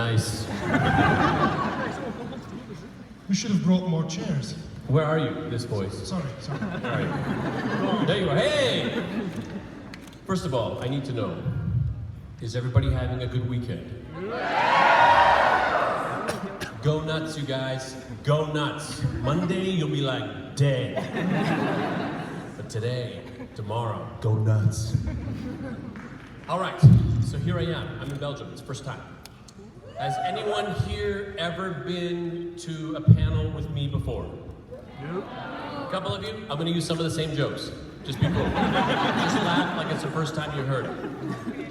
Nice. We should have brought more chairs. Where are you, this voice? Sorry. Where are you? There you are. Hey! First of all, I need to know, is everybody having a good weekend? Go nuts, you guys. Go nuts. Monday, you'll be like, dead. But today, tomorrow, go nuts. All right, so here I am. I'm in Belgium. It's the first time. Has anyone here ever been to a panel with me before? Nope. A couple of you? I'm going to use some of the same jokes. Just be cool. Just laugh like it's the first time you heard it.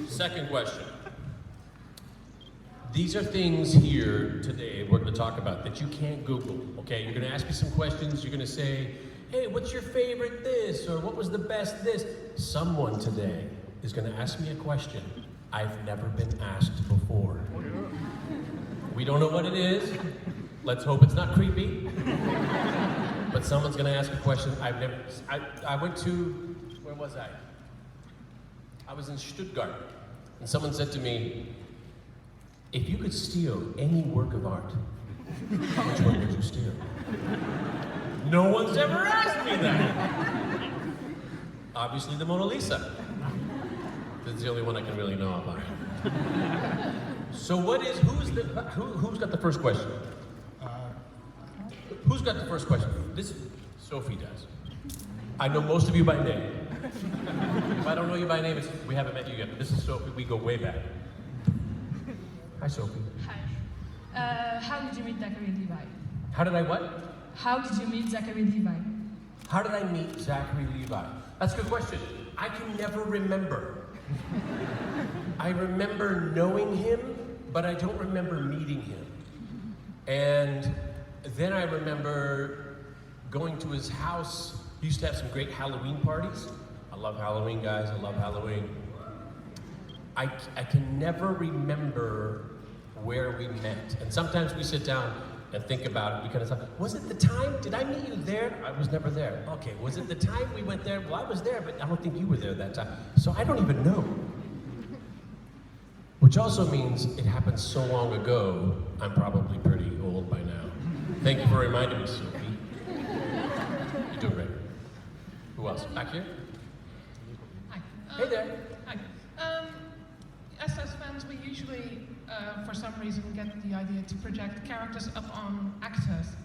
Second question. These are things here today we're going to talk about that you can't Google, okay? You're going to ask me some questions. You're going to say, hey, what's your favorite this? Or what was the best this? Someone today is going to ask me a question I've never been asked before. We don't know what it is. Let's hope it's not creepy. But someone's going to ask a question I've never... I went to... Where was I? I was in Stuttgart. And someone said to me, if you could steal any work of art, which one would you steal? No one's ever asked me that. Obviously the Mona Lisa. That's the only one I can really know about. So who's got the first question? Who's got the first question? Sophie does. I know most of you by name. If I don't know you by name, we haven't met you yet, but this is Sophie, we go way back. Hi, Sophie. Hi. How did you meet Zachary Levi? How did I what? How did you meet Zachary Levi? How did I meet Zachary Levi? That's a good question. I can never remember. I remember knowing him, but I don't remember meeting him. And then I remember going to his house. He used to have some great Halloween parties. I love Halloween, guys. I love Halloween. I can never remember where we met. And sometimes we sit down and think about it. We kind of thought, was it the time? Did I meet you there? I was never there. Okay, was it the time we went there? Well, I was there, but I don't think you were there that time. So I don't even know. Which also means it happened so long ago, I'm probably pretty old by now. Thank you for reminding me, Sophie. You're doing great. Who else? Back here? Hi. Hey there. Hi. As fans, we usually, for some reason, get the idea to project characters up on actors.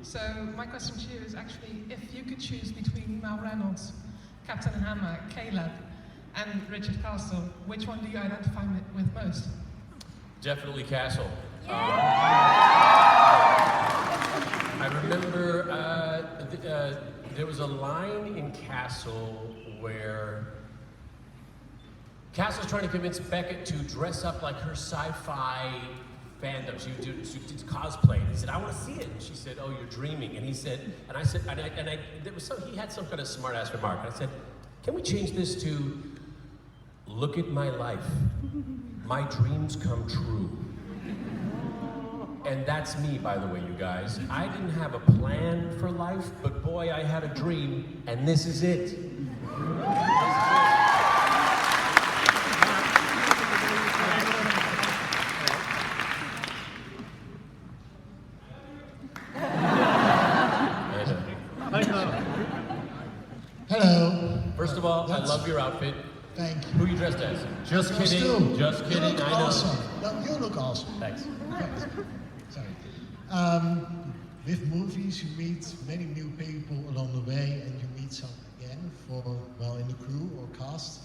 So my question to you is actually, if you could choose between Mal Reynolds, Captain Hammer, Caleb, and Richard Castle, which one do you identify with most? Definitely Castle. I remember there was a line in Castle where Castle's trying to convince Beckett to dress up like her sci-fi fandom. She did cosplay. And he said, I want to see it. And she said, oh, you're dreaming. And he said, and I said, there was he had some kind of smart-ass remark. And I said, can we change this to, look at my life. My dreams come true. And that's me, by the way, you guys. I didn't have a plan for life, but boy, I had a dream, and this is it. Hello. First of all, I love your outfit. Thank you. Who are you dressed as? Just Yours kidding. too. Just You kidding. look I know. awesome. No, you look awesome. Thanks. Sorry. With movies, you meet many new people along the way, and you meet some again in the crew or cast.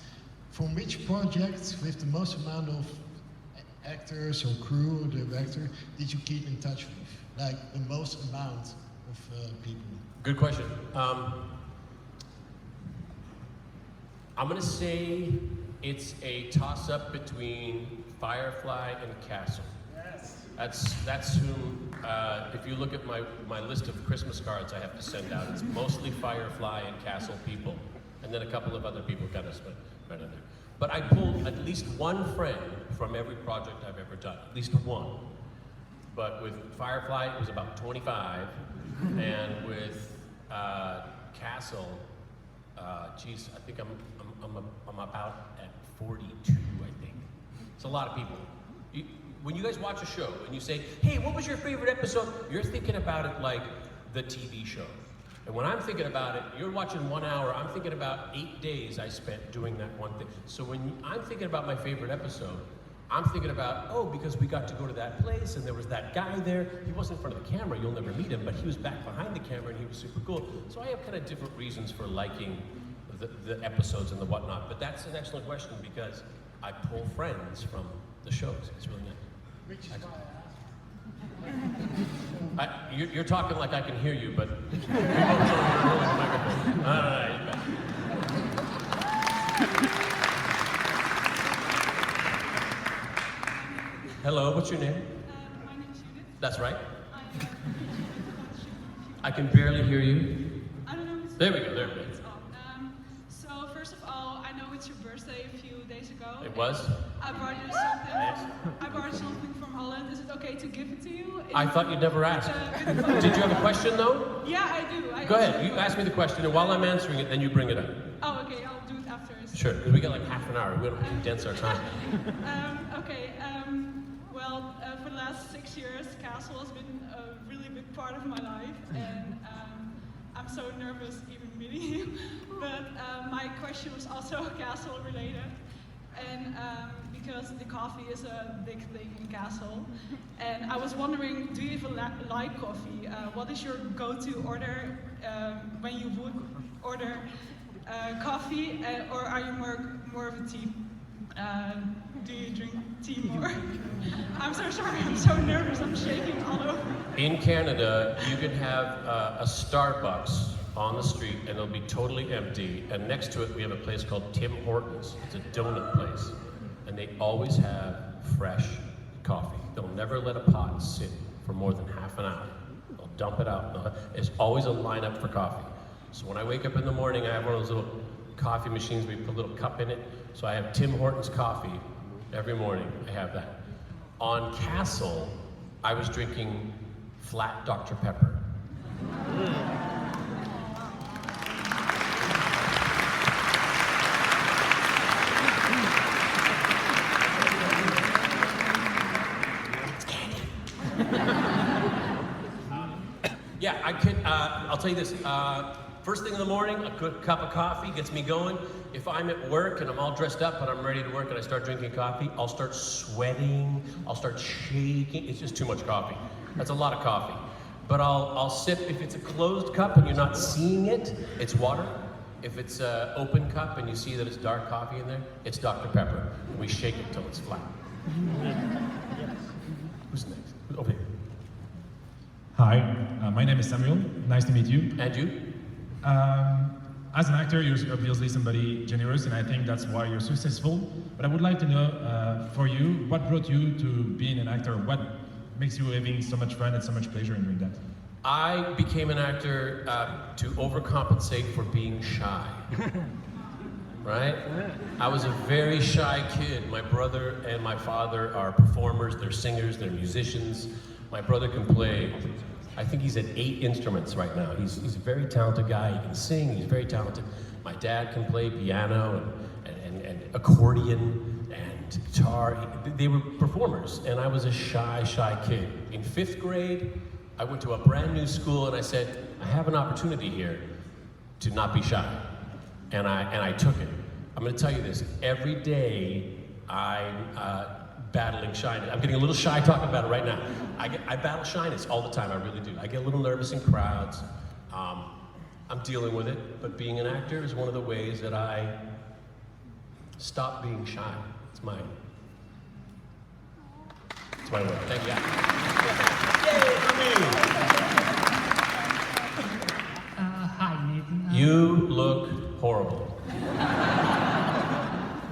From which project, with the most amount of actors or crew or director, did you keep in touch with? Like the most amount of people? Good question. I'm gonna say it's a toss-up between Firefly and Castle. Yes. That's who. If you look at my list of Christmas cards I have to send out, it's mostly Firefly and Castle people, and then a couple of other people kind of right in there. But I pulled at least one friend from every project I've ever done, at least one. But with Firefly, it was about 25, and with Castle, geez, I think I'm about at 42. I think it's a lot of people. when you guys watch a show and you say, hey, what was your favorite episode? You're thinking about it like the TV show. And when I'm thinking about it, you're watching 1 hour, I'm thinking about 8 days I spent doing that one thing. So when I'm thinking about my favorite episode, I'm thinking about, oh, because we got to go to that place and there was that guy there. He wasn't in front of the camera, you'll never meet him, but he was back behind the camera and he was super cool. So I have kind of different reasons for liking the episodes and the whatnot. But that's an excellent question because I pull friends from the shows. It's really nice. Which is why You're talking like I can hear you, but you're holding the microphone. All right. Hello, what's your name? My name is Judith. That's right. I'm I can barely hear you. I don't know. There we go, there we go. It's on. So first of all, I know it's your birthday a few days ago. It was? I brought you something. I brought something from Holland. Is it okay to give it to you? I thought you'd never ask. Did you have a question though? Yeah, I do. Go ahead, you ask me the question, and while I'm answering it, then you bring it up. Oh, okay. I'll do it after. Sure, because we got like half an hour. We don't condense our time. Okay. Well, for the last 6 years, Castle has been a really big part of my life, and I'm so nervous even meeting you. But my question was also Castle related, and because the coffee is a big thing in Castle, and I was wondering, do you even like coffee? What is your go-to order when you would order coffee, or are you more of a tea? Do you drink tea more? I'm so sorry, I'm so nervous, I'm shaking all over. In Canada, you can have a Starbucks on the street and it'll be totally empty. And next to it, we have a place called Tim Hortons. It's a donut place. And they always have fresh coffee. They'll never let a pot sit for more than half an hour. They'll dump it out. There's always a lineup for coffee. So when I wake up in the morning, I have one of those little coffee machines where you put a little cup in it. So I have Tim Hortons coffee every morning. I have that. On Castle, I was drinking flat Dr. Pepper. Yeah, I could, I'll tell you this. First thing in the morning, a good cup of coffee gets me going. If I'm at work and I'm all dressed up and I'm ready to work and I start drinking coffee, I'll start sweating, I'll start shaking. It's just too much coffee. That's a lot of coffee. But I'll sip, if it's a closed cup and you're not seeing it, it's water. If it's an open cup and you see that it's dark coffee in there, it's Dr. Pepper. And we shake it till it's flat. Who's next? Over here. Hi, my name is Samuel. Nice to meet you. And you? As an actor, you're obviously somebody generous, and I think that's why you're successful. But I would like to know, for you, what brought you to being an actor? What makes you having so much fun and so much pleasure in doing that? I became an actor to overcompensate for being shy. Right? I was a very shy kid. My brother and my father are performers, they're singers, they're musicians. My brother can play, I think he's at 8 instruments right now. He's a very talented guy, he can sing, he's very talented. My dad can play piano and accordion and guitar. They were performers, and I was a shy kid. In 5th grade, I went to a brand new school and I said, I have an opportunity here to not be shy. And I took it. I'm gonna tell you this, every day I'm battling shyness. I'm getting a little shy talking about it right now. I battle shyness all the time, I really do. I get a little nervous in crowds. I'm dealing with it, but being an actor is one of the ways that I stop being shy. It's my way. Thank you. Yay for me! Hi, Nathan. You look horrible.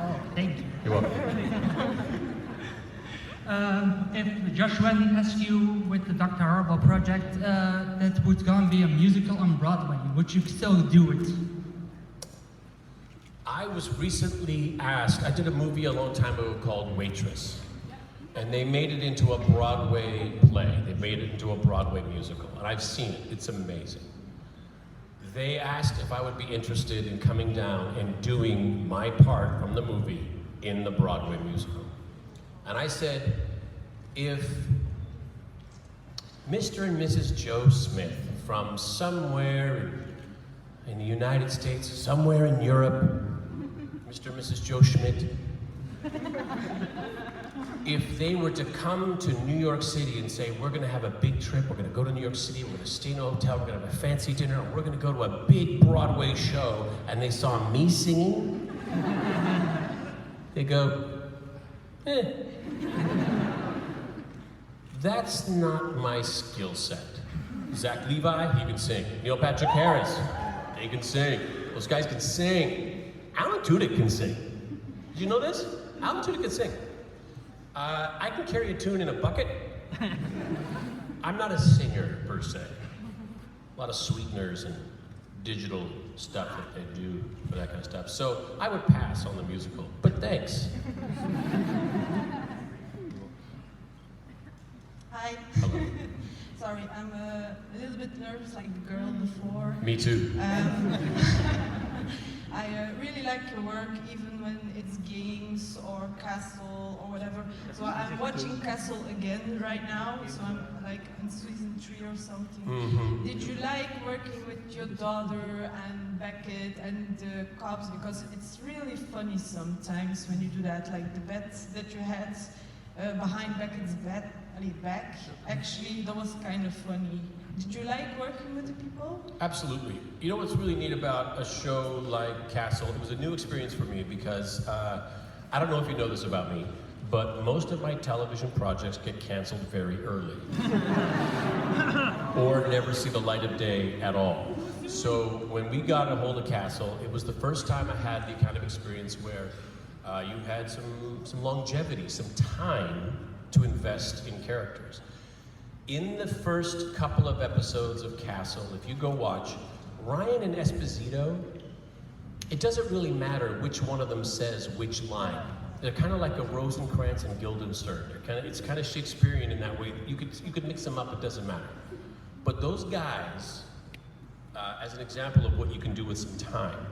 Oh, thank you. You're welcome. If Joshua asked you with the Dr. Horrible project that was going to be a musical on Broadway, would you still do it? I was recently asked, I did a movie a long time ago called Waitress, and they made it into a Broadway play. They made it into a Broadway musical, and I've seen it. It's amazing. They asked if I would be interested in coming down and doing my part from the movie in the Broadway musical. And I said, If Mr. and Mrs. Joe Smith from somewhere in the United States, somewhere in Europe, Mr. and Mrs. Joe Schmidt, if they were to come to New York City and say, we're gonna have a big trip, we're gonna go to New York City, we're gonna stay in a hotel, we're gonna have a fancy dinner, and we're gonna go to a big Broadway show, and they saw me singing, they go, eh. That's not my skill set. Zach Levi, he can sing. Neil Patrick Harris, they can sing. Those guys can sing. Alan Tudyk can sing. Did you know this? Alan Tudyk can sing. I can carry a tune in a bucket. I'm not a singer, per se. A lot of sweeteners and digital stuff that they do for that kind of stuff. So I would pass on the musical, but thanks. Hi. Hello. Sorry, I'm a little bit nervous like the girl before. Me too. I really like your work, even when it's games or Castle or whatever. So I'm watching Castle again right now, so I'm like in season 3 or something. Mm-hmm. Did you like working with your daughter and Beckett and the cops? Because it's really funny sometimes when you do that, like the bets that you had behind Beckett's back. Actually, that was kind of funny. Did you like working with the people? Absolutely. You know what's really neat about a show like Castle? It was a new experience for me because I don't know if you know this about me, but most of my television projects get canceled very early or never see the light of day at all. So when we got a hold of Castle, it was the first time I had the kind of experience where you had some longevity, some time to invest in characters. In the first couple of episodes of Castle, if you go watch, Ryan and Esposito, it doesn't really matter which one of them says which line. They're kind of like a Rosencrantz and Guildenstern. It's kind of Shakespearean in that way. You could mix them up, it doesn't matter. But those guys, as an example of what you can do with some time,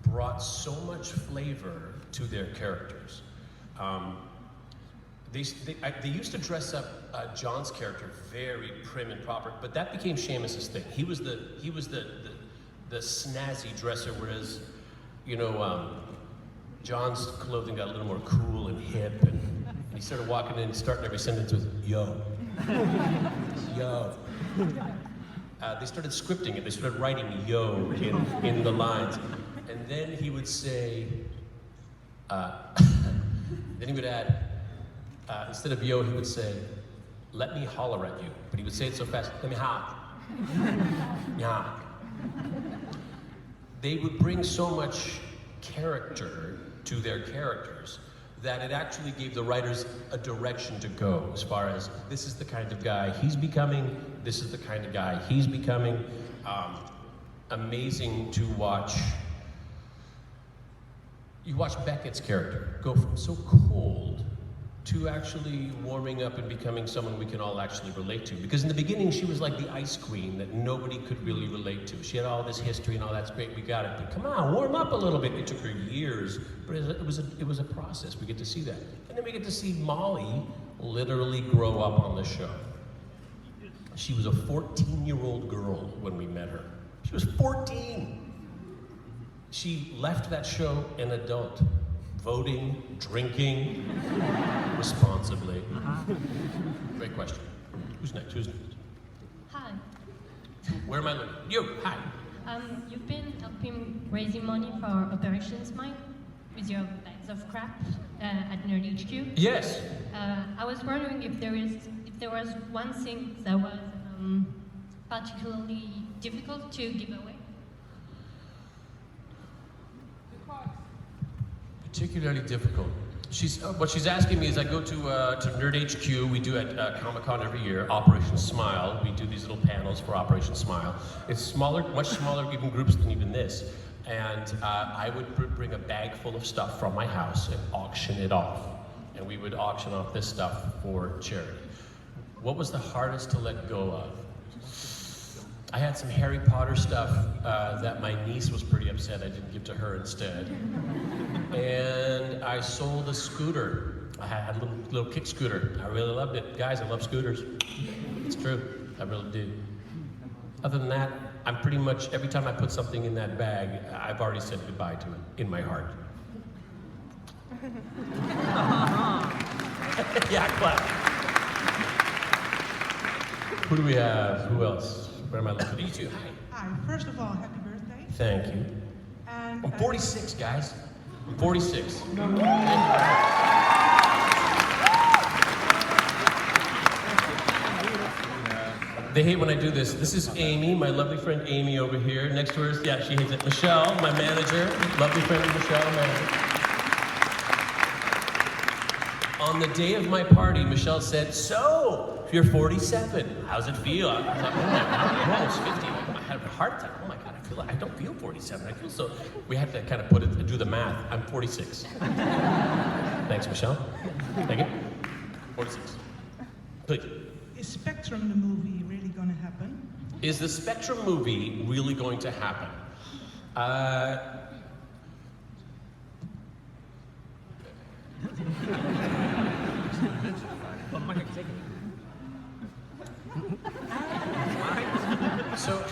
brought so much flavor to their characters. They used to dress up John's character very prim and proper, but that became Seamus's thing. He was the snazzy dresser, whereas, John's clothing got a little more cool and hip, and he started walking in, starting every sentence with "yo, yo." They started scripting it. They started writing "yo" in the lines, and then he would say, then he would add. Instead of yo, he would say, let me holler at you. But he would say it so fast, let me holler. Yeah. They would bring so much character to their characters that it actually gave the writers a direction to go as far as this is the kind of guy he's becoming, this is the kind of guy he's becoming. Amazing to watch. You watch Beckett's character go from so cold to actually warming up and becoming someone we can all actually relate to. Because in the beginning, she was like the ice queen that nobody could really relate to. She had all this history and all that's great, we got it, but come on, warm up a little bit. It took her years, but it was a process. We get to see that. And then we get to see Molly literally grow up on the show. She was a 14-year-old girl when we met her. She was 14. She left that show an adult. Voting, drinking, responsibly. Great question. Who's next? Hi. Where am I looking? You, hi. You've been helping raising money for Operation Smile with your bags of crap at Nerd HQ. Yes. I was wondering if there was one thing that was particularly difficult to give away. Particularly difficult. What she's asking me is I go to Nerd HQ, we do at Comic-Con every year, Operation Smile. We do these little panels for Operation Smile. It's smaller, much smaller even groups than even this. And I would bring a bag full of stuff from my house and auction it off. And we would auction off this stuff for charity. What was the hardest to let go of? I had some Harry Potter stuff that my niece was pretty upset I didn't give to her instead. And I sold a scooter I had a little kick scooter. I really loved it. Guys, I love scooters. It's true. I really do. Other than that, I'm pretty much, every time I put something in that bag, I've already said goodbye to it in my heart. Yeah, clap. Who do we have? Who else? Where am I looking? You two, hi. Hi, first of all, happy birthday. Thank you. And I'm 46, guys. I'm 46. They hate when I do this. This is Amy, my lovely friend Amy over here. Next to her, yeah, she hates it. Michelle, my manager. Lovely friend Michelle, manager. On the day of my party, Michelle said, "So, you're 47. How's it feel?" I was like, "Oh my God, I'm almost 50." I had a heart attack. Oh my God, I don't feel 47. I feel so. We had to kind of do the math. I'm 46. Thanks, Michelle. Thank you. 46. Please. is Spectrum, the movie, really going to happen? Is the Spectrum movie really going to happen? So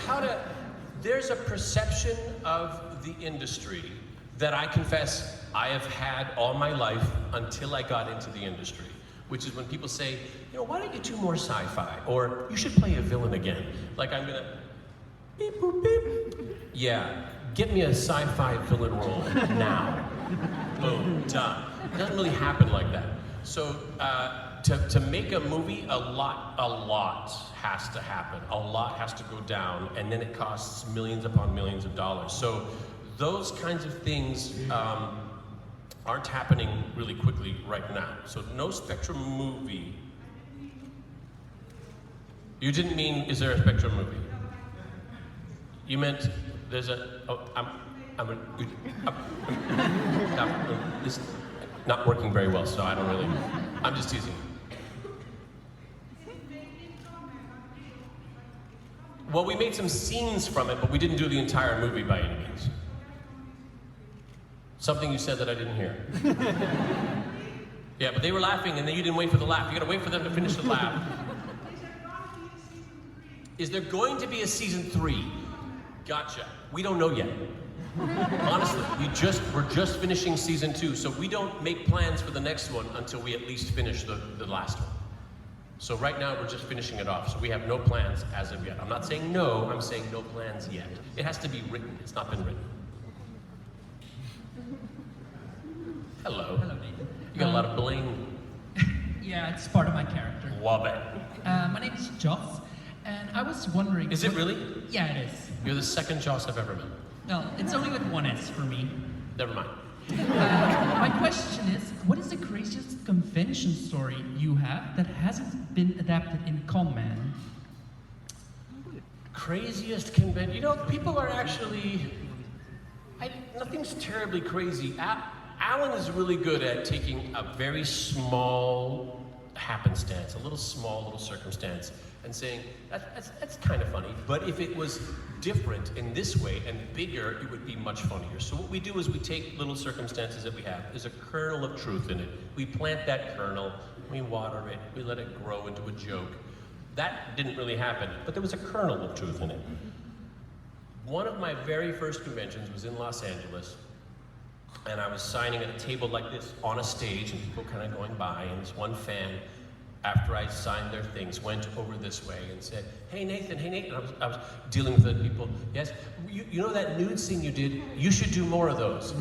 there's a perception of the industry that I confess I have had all my life until I got into the industry, which is when people say, why don't you do more sci-fi? Or you should play a villain again. Like I'm gonna, beep, boop, beep. Yeah, get me a sci-fi villain role now. Boom, done. It doesn't really happen like that. So to make a movie, a lot has to happen. A lot has to go down, and then it costs millions upon millions of dollars. So those kinds of things aren't happening really quickly right now. So no Spectrum movie. You didn't mean, is there a Spectrum movie? You meant there's a, this is not working very well, so I don't really, I'm just teasing. Well, we made some scenes from it, but we didn't do the entire movie by any means. Something you said that I didn't hear. Yeah, but they were laughing, and then you didn't wait for the laugh. You gotta wait for them to finish the laugh. Is there going to be a season 3? Gotcha. We don't know yet. Honestly, we're just finishing season 2, so we don't make plans for the next one until we at least finish the last one. So right now we're just finishing it off, so we have no plans as of yet. I'm not saying no, I'm saying no plans yet. It has to be written. It's not been written. Hello. Hello, Nathan. You got a lot of bling. Yeah, it's part of my character. Love it. My name is Joss, and I was wondering... Is it really? Yeah, it is. You're the second Joss I've ever met. No, it's only with one S for me. Never mind. My question is, what is the craziest convention story you have that hasn't been adapted in Con-Man? Craziest convention? People are actually... nothing's terribly crazy. Alan is really good at taking a very small happenstance, a little circumstance, and saying, that's kind of funny, but if it was different in this way and bigger, it would be much funnier. So what we do is we take little circumstances that we have. There's a kernel of truth in it. We plant that kernel, we water it, we let it grow into a joke. That didn't really happen, but there was a kernel of truth in it. One of my very first conventions was in Los Angeles, and I was signing at a table like this on a stage, and people kind of going by, and this one fan, after I signed their things, went over this way and said, hey Nathan. I was dealing with the people. Yes, you know that nude scene you did? You should do more of those.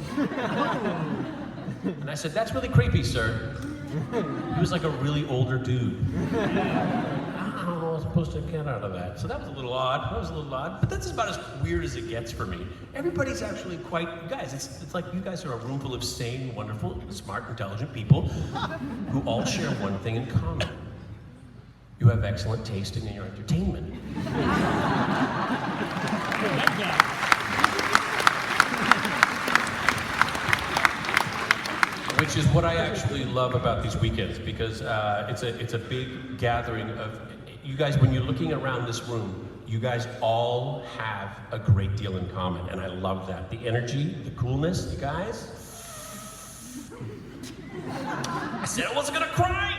And I said, that's really creepy, sir. He was like a really older dude. I don't know what I was supposed to get out of that. So that was a little odd. But that's about as weird as it gets for me. Everybody's actually quite, guys, it's like you guys are a room full of sane, wonderful, smart, intelligent people who all share one thing in common. You have excellent taste in your entertainment. Which is what I actually love about these weekends, because it's a big gathering of, you guys, when you're looking around this room, you guys all have a great deal in common, and I love that. The energy, the coolness, you guys. I said I wasn't gonna cry!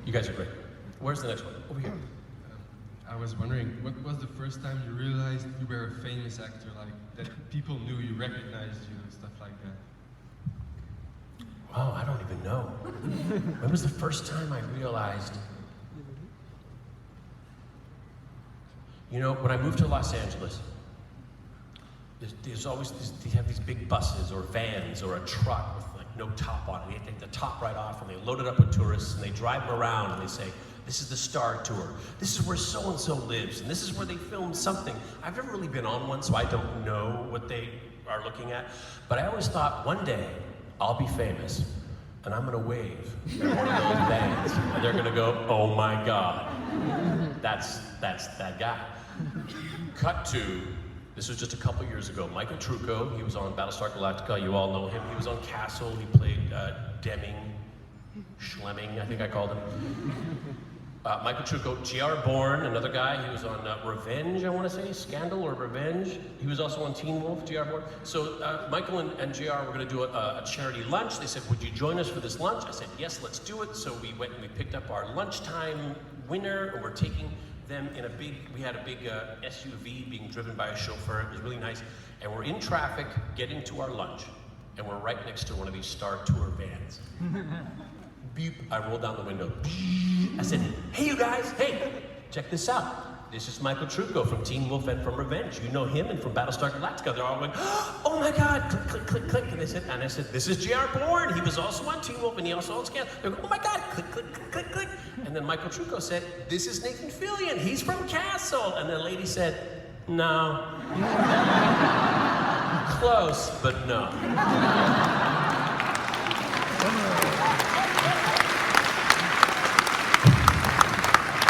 You guys are great. Where's the next one? Over here. I was wondering, what was the first time you realized you were a famous actor, like that people knew you, recognized you, and stuff like that? Oh, I don't even know. When was the first time I realized? You know, when I moved to Los Angeles, there's always they have these big buses or vans or a truck with like no top on it. They take the top right off and they load it up with tourists and they drive them around and they say, this is the Star Tour. This is where so-and-so lives and this is where they filmed something. I've never really been on one, so I don't know what they are looking at. But I always thought one day I'll be famous and I'm gonna wave at one of those vans and they're gonna go, oh my God, that's that guy. Cut to, this was just a couple years ago, Michael Trucco, he was on Battlestar Galactica, you all know him. He was on Castle, he played Deming, Schlemming, I think I called him. Michael Trucco, J.R. Bourne, another guy, he was on Revenge, I want to say, Scandal or Revenge. He was also on Teen Wolf, J.R. Bourne. So Michael and J.R. were going to do a charity lunch. They said, would you join us for this lunch? I said, yes, let's do it. So we went and we picked up our lunchtime winner, and we're taking them in we had a big SUV being driven by a chauffeur. It was really nice. And we're in traffic getting to our lunch, and we're right next to one of these Star Tour vans. Beep, I rolled down the window. I said, hey you guys, hey, check this out. This is Michael Trucco from Teen Wolf and from Revenge. You know him and from Battlestar Galactica. They're all going, oh my God, click, click, click, click. And I said, this is J.R. Bourne. He was also on Teen Wolf and he also on Scandal. They're going, oh my God, click, click, click, click, click. And then Michael Trucco said, this is Nathan Fillion. He's from Castle. And the lady said, no. Close, but no.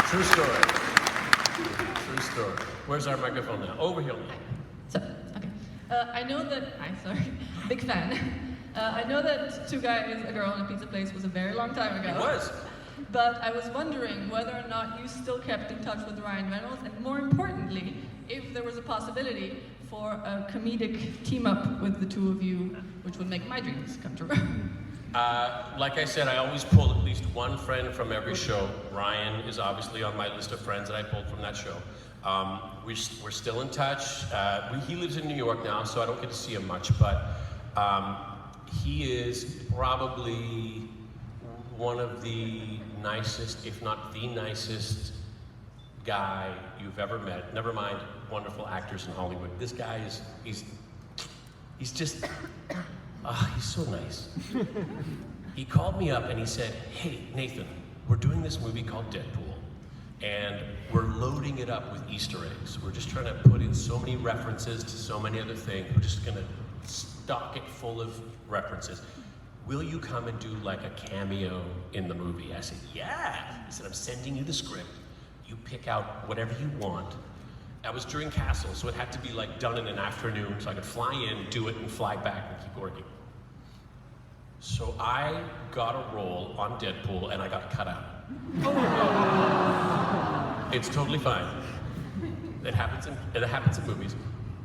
True story. True story. Where's our microphone now? Over here. So, okay. I know that, big fan. I know that Two Guys, a Girl, and a Pizza Place was a very long time ago. It was. But I was wondering whether or not you still kept in touch with Ryan Reynolds, and more importantly, if there was a possibility for a comedic team up with the two of you, which would make my dreams come true. Like I said, I always pull at least one friend from every show. Ryan is obviously on my list of friends that I pulled from that show. We're still in touch. He lives in New York now, so I don't get to see him much, but he is probably one of the nicest, if not the nicest guy you've ever met. Never mind wonderful actors in Hollywood. This guy he's just, he's so nice. He called me up and he said, hey, Nathan, we're doing this movie called Deadpool, and we're loading it up with Easter eggs. We're just trying to put in so many references to so many other things. We're just gonna stock it full of references. Will you come and do like a cameo in the movie? I said, yeah. He said, I'm sending you the script. You pick out whatever you want. That was during Castle, so it had to be like done in an afternoon, so I could fly in, do it, and fly back and keep working. So I got a role on Deadpool and I got cut out. It's totally fine. It happens in movies.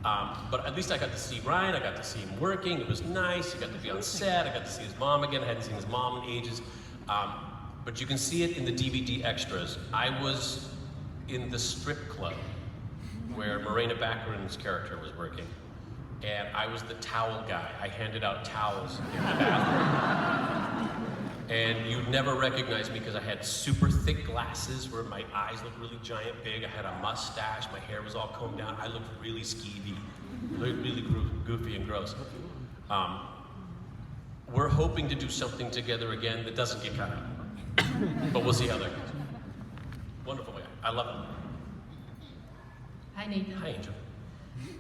But at least I got to see Ryan, I got to see him working, it was nice, he got to be on set, I got to see his mom again, I hadn't seen his mom in ages. But you can see it in the DVD extras. I was in the strip club where Morena Baccarin's character was working. And I was the towel guy. I handed out towels in the bathroom. And you'd never recognize me because I had super thick glasses where my eyes looked really giant big. I had a mustache, my hair was all combed down. I looked really skeevy, really goofy and gross. We're hoping to do something together again that doesn't get cut out. But we'll see how that goes. Wonderful guy. I love him. Hi, Nathan. Hi, Angel.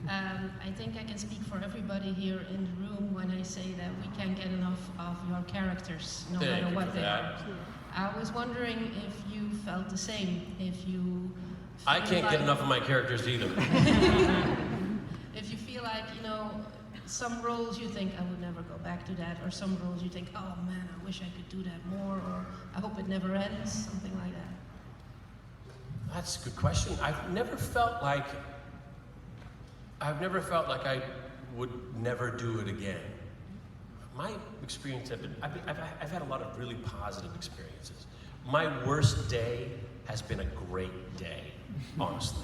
I think I can speak for everybody here in the room when I say that we can't get enough of your characters, no matter what they are. I was wondering if you felt the same, if you I can't get enough of my characters either. If you feel like, you know, some roles you think, I would never go back to that, or some roles you think, oh man, I wish I could do that more, or I hope it never ends, something like that. That's a good question. I've never felt like I would never do it again. my experience, I've had a lot of really positive experiences. My worst day has been a great day, honestly.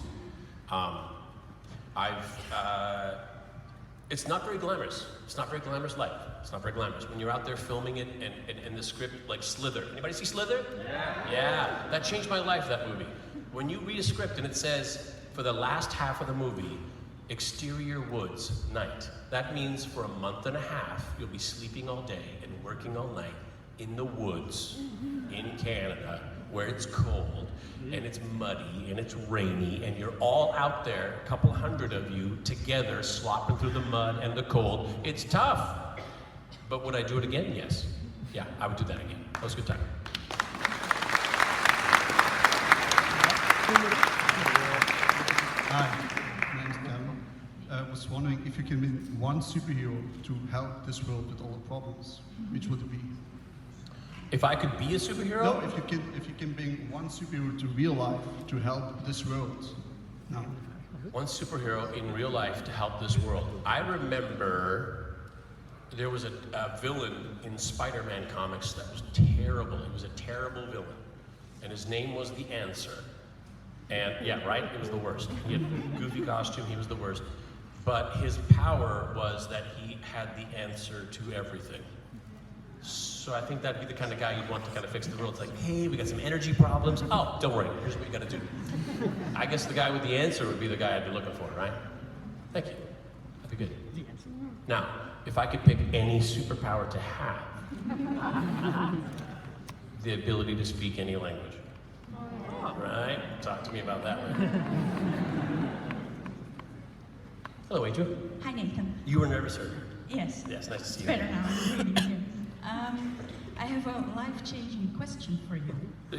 It's not very glamorous. It's not very glamorous life. It's not very glamorous. When you're out there filming it and the script, like Slither. Anybody see Slither? Yeah. Yeah, that changed my life, that movie. When you read a script and it says, for the last half of the movie, exterior woods, night. That means for a month and a half, you'll be sleeping all day and working all night in the woods in Canada, where it's cold and it's muddy and it's rainy and you're all out there, a couple hundred of you together, slopping through the mud and the cold. It's tough. But would I do it again? Yes. Yeah, I would do that again. That was a good time. Hi, my name's Kevin. I was wondering if you can be one superhero to help this world with all the problems, which would it be? If I could be a superhero? No, if you can bring one superhero to real life to help this world. No. One superhero in real life to help this world. I remember there was a villain in Spider-Man comics that was terrible. It was a terrible villain. And his name was The Answer. And yeah, right? It was the worst. He had a goofy costume, he was the worst. But his power was that he had the answer to everything. So I think that'd be the kind of guy you'd want to kind of fix the world. It's like, hey, we got some energy problems. Oh, don't worry, here's what you gotta do. I guess the guy with the answer would be the guy I'd be looking for, right? Thank you. That'd be good. Now, if I could pick any superpower to have, the ability to speak any language. Right? Talk to me about that one. Hello, Angel. Hi, Nathan. You were nervous earlier. Yes. Yes, nice to see you. Better now. I'm really good. I have a life-changing question for you.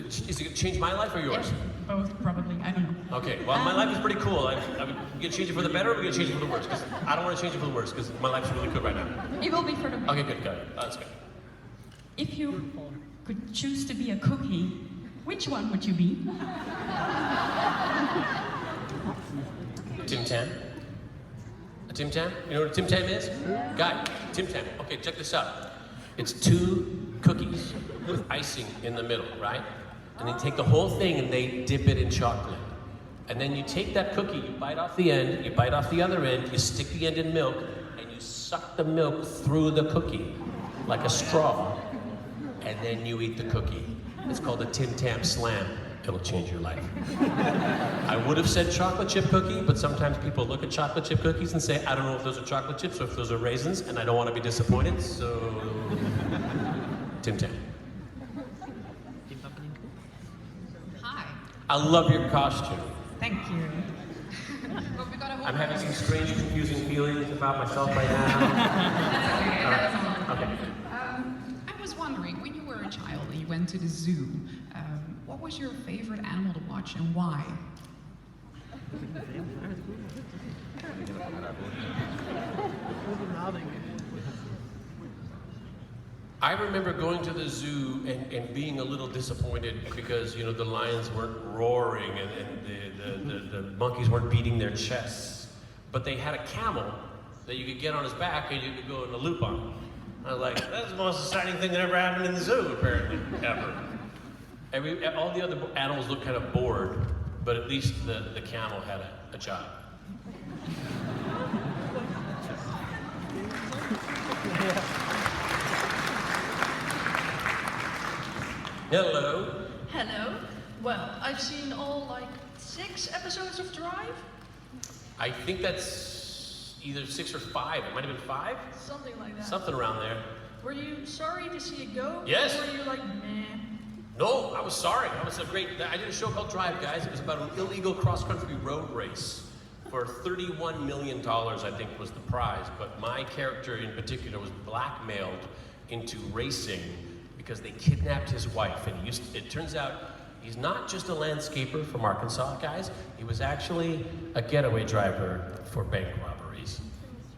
Is it going to change my life or yours? Yeah, both, probably. I don't know. Okay, well, my life is pretty cool. We going to change it for the better or we going to change it for the worse? Because I don't want to change it for the worse because my life's really good right now. It will be for the better. Okay, good, good. That's good. If you could choose to be a cookie, which one would you be? Tim Tam? A Tim Tam? You know what a Tim Tam is? Guy, Tim Tam. Okay, check this out. It's 2 cookies with icing in the middle, right? And they take the whole thing and they dip it in chocolate. And then you take that cookie, you bite off the end, you bite off the other end, you stick the end in milk, and you suck the milk through the cookie like a straw. And then you eat the cookie. It's called a Tim Tam Slam. It'll change your life. I would have said chocolate chip cookie, but sometimes people look at chocolate chip cookies and say, I don't know if those are chocolate chips or if those are raisins, and I don't want to be disappointed, so... Tim Tam. Hi. I love your costume. Thank you. Well, we got a whole I'm having some strange, confusing feelings about myself right now. Okay. I was wondering, when you were a child and you went to the zoo, what was your favorite animal to watch and why? I remember going to the zoo and being a little disappointed because, you know, the lions weren't roaring and the monkeys weren't beating their chests. But they had a camel that you could get on his back and you could go in a loop on. I was like, that's the most exciting thing that ever happened in the zoo, apparently, ever. All the other animals looked kind of bored, but at least the camel had a job. Hello. Hello. Well, I've seen all like 6 episodes of Drive. I think that's either 6 or 5. It might have been 5? Something like that. Something around there. Were you sorry to see it go? Yes. Or were you like, meh? No, I was sorry. I did a show called Drive, guys. It was about an illegal cross-country road race for $31 million, I think was the prize. But my character in particular was blackmailed into racing because they kidnapped his wife. And it turns out he's not just a landscaper from Arkansas, guys. He was actually a getaway driver for bank robberies.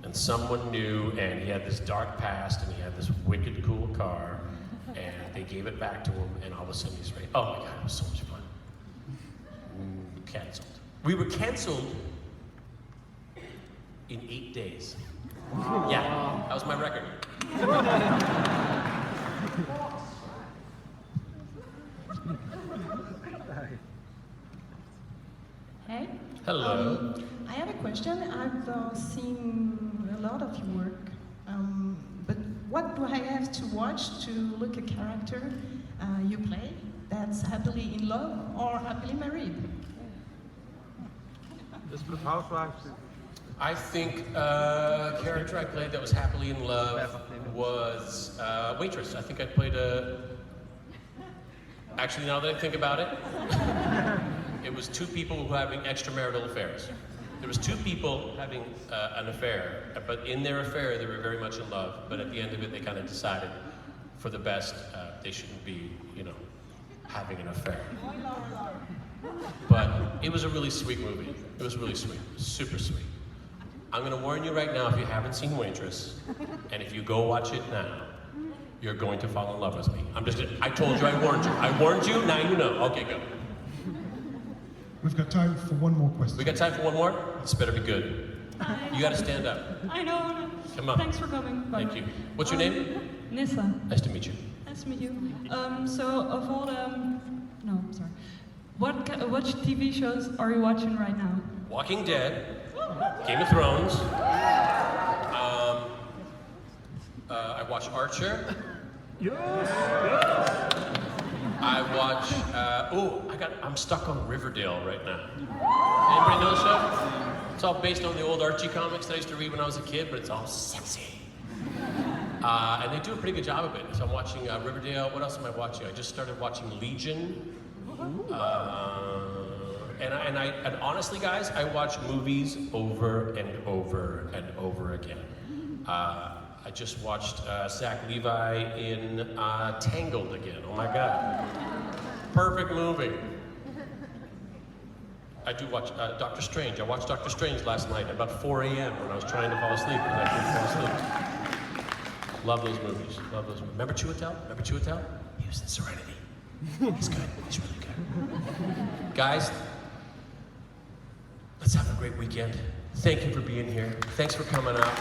And someone knew, and he had this dark past, and he had this wicked cool car. And they gave it back to him, and all of a sudden he's ready. Oh my God, it was so much fun. Canceled. We were canceled in 8 days. Wow. Yeah, that was my record. Hey. Hello. I have a question. I've seen a lot of your work, but what do I have to watch to look a character you play that's happily in love or happily married? I think a character I played that was happily in love was Waitress. I think I played a... Actually, now that I think about it, it was two people who were having extramarital affairs. There was two people having an affair, but in their affair they were very much in love, but at the end of it they kind of decided for the best they shouldn't be, you know, having an affair. But it was a really sweet movie. It was really sweet, super sweet. I'm gonna warn you right now, if you haven't seen Waitress, and if you go watch it now, you're going to fall in love with me. I told you, I warned you. I warned you, now you know. Okay, go. We've got time for one more question. We got time for one more? This better be good. You gotta stand up. I know. Come on. Thanks for coming. Bye. Thank you. What's your name? Nissa. Nice to meet you. Nice to meet you. So of all the, no, sorry. What TV shows are you watching right now? Walking Dead, Game of Thrones. I watch Archer. I watch, I'm stuck on Riverdale right now. Anybody know the show? It's all based on the old Archie comics that I used to read when I was a kid, but it's all sexy. And they do a pretty good job of it. So I'm watching Riverdale. What else am I watching? I just started watching Legion. And honestly, guys, I watch movies over and over and over again. I just watched Zach Levi in Tangled again. Oh my God. Perfect movie. I do watch Doctor Strange. I watched Doctor Strange last night at about 4 a.m. when I was trying to fall asleep because I couldn't fall asleep. Love those movies. Love those movies. Remember Chiwetel? Remember Chiwetel? He was in Serenity. He's good. He's really good. Guys, let's have a great weekend. Thank you for being here. Thanks for coming out.